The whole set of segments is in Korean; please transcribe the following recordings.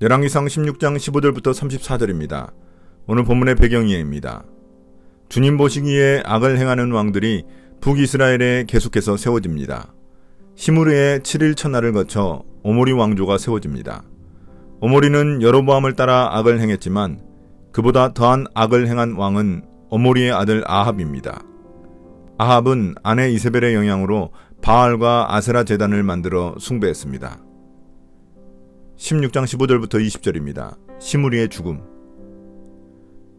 열왕기상 16장 15절부터 34절입니다. 오늘 본문의 배경이입니다. 주님 보시기에 악을 행하는 왕들이 북이스라엘에 계속해서 세워집니다. 시므리의 7일 첫날을 거쳐 오므리 왕조가 세워집니다. 오므리는 여로보암을 따라 악을 행했지만 그보다 더한 악을 행한 왕은 오므리의 아들 아합입니다. 아합은 아내 이세벨의 영향으로 바알과 아세라 제단을 만들어 숭배했습니다. 16장 15절부터 20절입니다. 시므리의 죽음.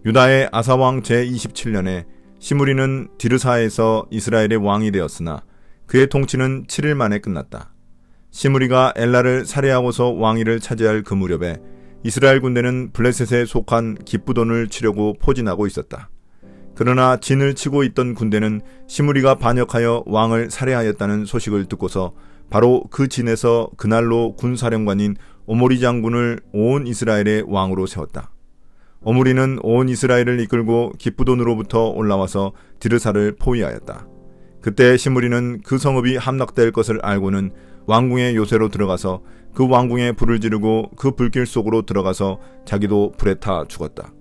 유다의 아사왕 제27년에 시므리는 디르사에서 이스라엘의 왕이 되었으나 그의 통치는 7일 만에 끝났다. 시므리가 엘라를 살해하고서 왕위를 차지할 그 무렵에 이스라엘 군대는 블레셋에 속한 기브돈을 치려고 포진하고 있었다. 그러나 진을 치고 있던 군대는 시므리가 반역하여 왕을 살해하였다는 소식을 듣고서 바로 그 진에서 그날로 군사령관인 오므리 장군을 온 이스라엘의 왕으로 세웠다. 오므리는 온 이스라엘을 이끌고 기브돈으로부터 올라와서 디르사를 포위하였다. 그때 시므리는 그 성읍이 함락될 것을 알고는 왕궁의 요새로 들어가서 그 왕궁에 불을 지르고 그 불길 속으로 들어가서 자기도 불에 타 죽었다.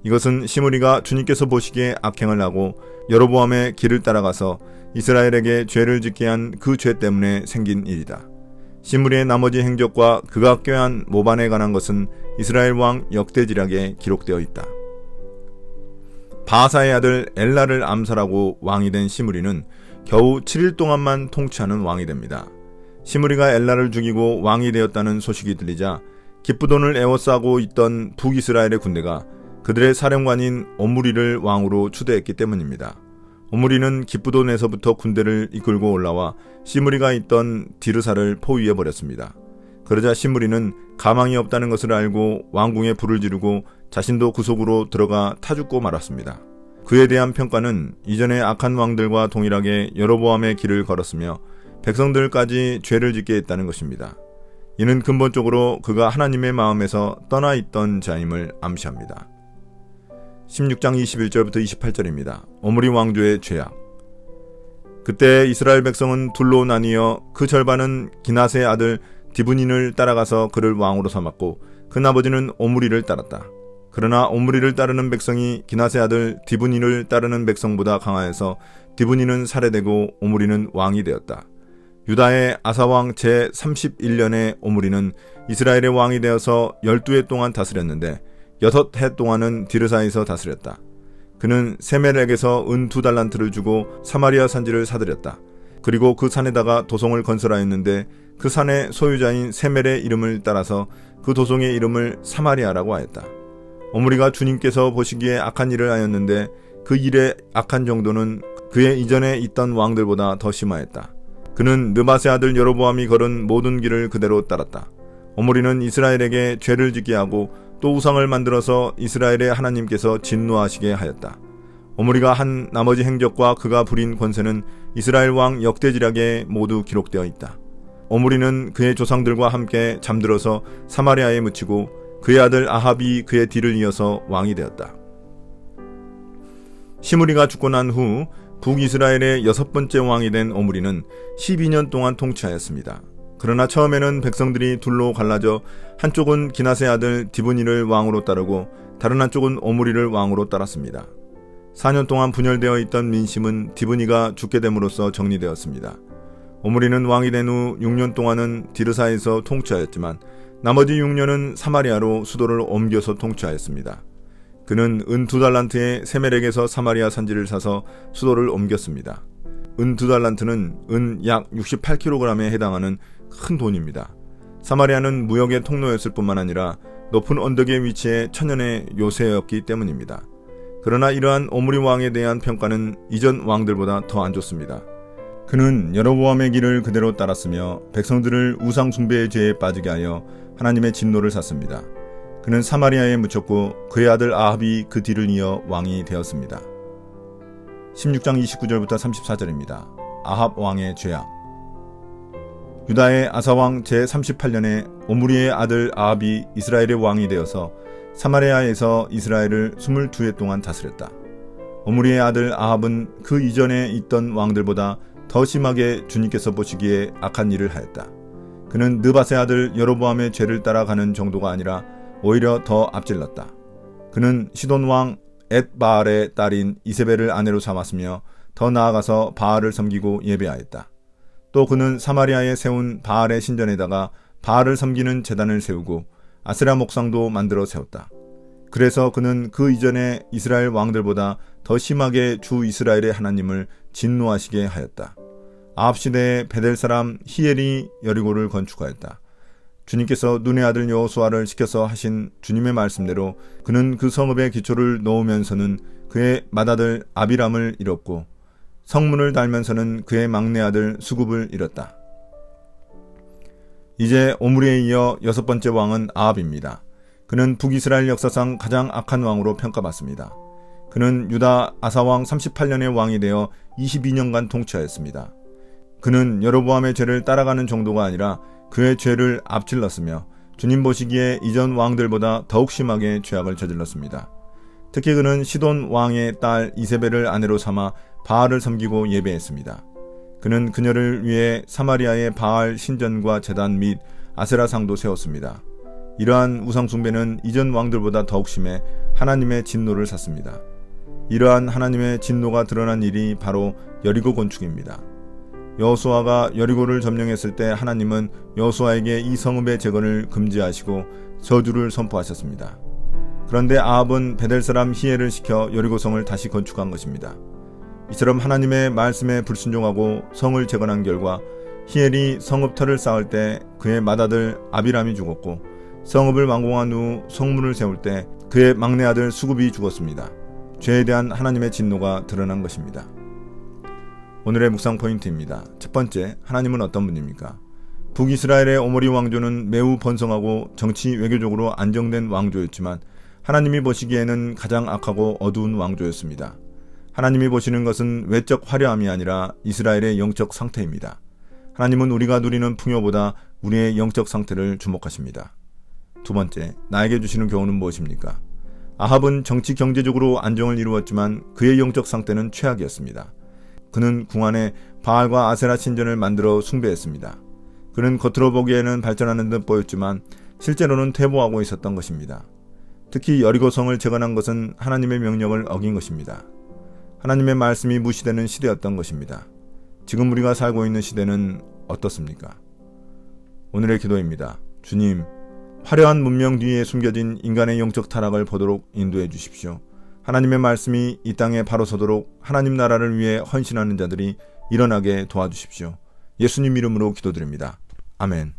이것은 시므리가 주님께서 보시기에 악행을 하고 여로보암의 길을 따라가서 이스라엘에게 죄를 짓게 한 그 죄 때문에 생긴 일이다. 시므리의 나머지 행적과 그가 꾀한 모반에 관한 것은 이스라엘 왕 역대지략에 기록되어 있다. 바하사의 아들 엘라를 암살하고 왕이 된 시므리는 겨우 7일 동안만 통치하는 왕이 됩니다. 시므리가 엘라를 죽이고 왕이 되었다는 소식이 들리자 기브돈을 에워싸고 있던 북이스라엘의 군대가 그들의 사령관인 오므리를 왕으로 추대했기 때문입니다. 오므리는 기브돈에서부터 군대를 이끌고 올라와 시므리가 있던 디르사를 포위해버렸습니다. 그러자 시므리는 가망이 없다는 것을 알고 왕궁에 불을 지르고 자신도 그 속으로 들어가 타 죽고 말았습니다. 그에 대한 평가는 이전의 악한 왕들과 동일하게 여로보암의 길을 걸었으며 백성들까지 죄를 짓게 했다는 것입니다. 이는 근본적으로 그가 하나님의 마음에서 떠나 있던 자임을 암시합니다. 16장 21절부터 28절입니다. 오므리 왕조의 죄악. 그때 이스라엘 백성은 둘로 나뉘어 그 절반은 기낫의 아들 디브닌을 따라가서 그를 왕으로 삼았고 그 나머지는 오므리를 따랐다. 그러나 오므리를 따르는 백성이 기낫의 아들 디브닌을 따르는 백성보다 강하여서 디브닌은 살해되고 오므리는 왕이 되었다. 유다의 아사왕 제31년에 오므리는 이스라엘의 왕이 되어서 12해 동안 다스렸는데 6해 동안은 디르사에서 다스렸다. 그는 세멜에게서 은 2달란트를 주고 사마리아 산지를 사들였다. 그리고 그 산에다가 도성을 건설하였는데 그 산의 소유자인 세멜의 이름을 따라서 그 도성의 이름을 사마리아라고 하였다. 오므리가 주님께서 보시기에 악한 일을 하였는데 그 일의 악한 정도는 그의 이전에 있던 왕들보다 더 심하였다. 그는 느밧의 아들 여로보암이 걸은 모든 길을 그대로 따랐다. 오므리는 이스라엘에게 죄를 짓게 하고 또 우상을 만들어서 이스라엘의 하나님께서 진노하시게 하였다. 오므리가 한 나머지 행적과 그가 부린 권세는 이스라엘 왕 역대지략에 모두 기록되어 있다. 오므리는 그의 조상들과 함께 잠들어서 사마리아에 묻히고 그의 아들 아합이 그의 뒤를 이어서 왕이 되었다. 시므리가 죽고 난 후 북이스라엘의 6번째 왕이 된 오므리는 12년 동안 통치하였습니다. 그러나 처음에는 백성들이 둘로 갈라져 한쪽은 기낫의 아들 디브니를 왕으로 따르고 다른 한쪽은 오므리를 왕으로 따랐습니다. 4년 동안 분열되어 있던 민심은 디브니가 죽게 됨으로써 정리되었습니다. 오므리는 왕이 된 후 6년 동안은 디르사에서 통치하였지만 나머지 6년은 사마리아로 수도를 옮겨서 통치하였습니다. 그는 은 2달란트에 세멜에게서 사마리아 산지를 사서 수도를 옮겼습니다. 은 2달란트는 은 약 68kg에 해당하는 큰 돈입니다. 사마리아는 무역의 통로였을 뿐만 아니라 높은 언덕에 위치해 천년의 요새였기 때문입니다. 그러나 이러한 오므리 왕에 대한 평가는 이전 왕들보다 더 안 좋습니다. 그는 여로보암의 길을 그대로 따랐으며 백성들을 우상 숭배의 죄에 빠지게 하여 하나님의 진노를 샀습니다. 그는 사마리아에 묻혔고 그의 아들 아합이 그 뒤를 이어 왕이 되었습니다. 16장 29절부터 34절입니다. 아합 왕의 죄악. 유다의 아사왕 제38년에 오므리의 아들 아합이 이스라엘의 왕이 되어서 사마리아에서 이스라엘을 22해 동안 다스렸다. 오므리의 아들 아합은 그 이전에 있던 왕들보다 더 심하게 주님께서 보시기에 악한 일을 하였다. 그는 느밧의 아들 여로보암의 죄를 따라가는 정도가 아니라 오히려 더 앞질렀다. 그는 시돈 왕 엣바알의 딸인 이세벨을 아내로 삼았으며 더 나아가서 바알을 섬기고 예배하였다. 또 그는 사마리아에 세운 바알의 신전에다가 바알을 섬기는 제단을 세우고 아세라 목상도 만들어 세웠다. 그래서 그는 그 이전에 이스라엘 왕들보다 더 심하게 주 이스라엘의 하나님을 진노하시게 하였다. 아합 시대에 베델 사람 히엘이 여리고를 건축하였다. 주님께서 눈의 아들 여호수아를 시켜서 하신 주님의 말씀대로 그는 그 성읍에 기초를 놓으면서는 그의 맏아들 아비람을 잃었고 성문을 달면서는 그의 막내 아들 수굽을 잃었다. 이제 오므리에 이어 6번째 왕은 아합입니다. 그는 북이스라엘 역사상 가장 악한 왕으로 평가받습니다. 그는 유다 아사왕 38년의 왕이 되어 22년간 통치하였습니다. 그는 여로보암의 죄를 따라가는 정도가 아니라 그의 죄를 앞질렀으며 주님 보시기에 이전 왕들보다 더욱 심하게 죄악을 저질렀습니다. 특히 그는 시돈 왕의 딸 이세벨을 아내로 삼아 바알을 섬기고 예배했습니다. 그는 그녀를 위해 사마리아의 바알 신전과 제단 및 아세라상도 세웠습니다. 이러한 우상숭배는 이전 왕들보다 더욱 심해 하나님의 진노를 샀습니다. 이러한 하나님의 진노가 드러난 일이 바로 여리고 건축입니다. 여호수아가 여리고를 점령했을 때 하나님은 여호수아에게 이 성읍의 재건을 금지하시고 저주를 선포하셨습니다. 그런데 아합은 베델 사람 히엘을 시켜 여리고성을 다시 건축한 것입니다. 이처럼 하나님의 말씀에 불순종하고 성을 재건한 결과 히엘이 성읍 터를 쌓을 때 그의 맏아들 아비람이 죽었고 성읍을 완공한 후 성문을 세울 때 그의 막내 아들 수굽이 죽었습니다. 죄에 대한 하나님의 진노가 드러난 것입니다. 오늘의 묵상 포인트입니다. 첫 번째, 하나님은 어떤 분입니까? 북이스라엘의 오므리 왕조는 매우 번성하고 정치 외교적으로 안정된 왕조였지만 하나님이 보시기에는 가장 악하고 어두운 왕조였습니다. 하나님이 보시는 것은 외적 화려함이 아니라 이스라엘의 영적 상태입니다. 하나님은 우리가 누리는 풍요보다 우리의 영적 상태를 주목하십니다. 두 번째, 나에게 주시는 교훈은 무엇입니까? 아합은 정치 경제적으로 안정을 이루었지만 그의 영적 상태는 최악이었습니다. 그는 궁 안에 바알과 아세라 신전을 만들어 숭배했습니다. 그는 겉으로 보기에는 발전하는 듯 보였지만 실제로는 퇴보하고 있었던 것입니다. 특히 여리고성을 재건한 것은 하나님의 명령을 어긴 것입니다. 하나님의 말씀이 무시되는 시대였던 것입니다. 지금 우리가 살고 있는 시대는 어떻습니까? 오늘의 기도입니다. 주님, 화려한 문명 뒤에 숨겨진 인간의 영적 타락을 보도록 인도해 주십시오. 하나님의 말씀이 이 땅에 바로 서도록 하나님 나라를 위해 헌신하는 자들이 일어나게 도와주십시오. 예수님 이름으로 기도드립니다. 아멘.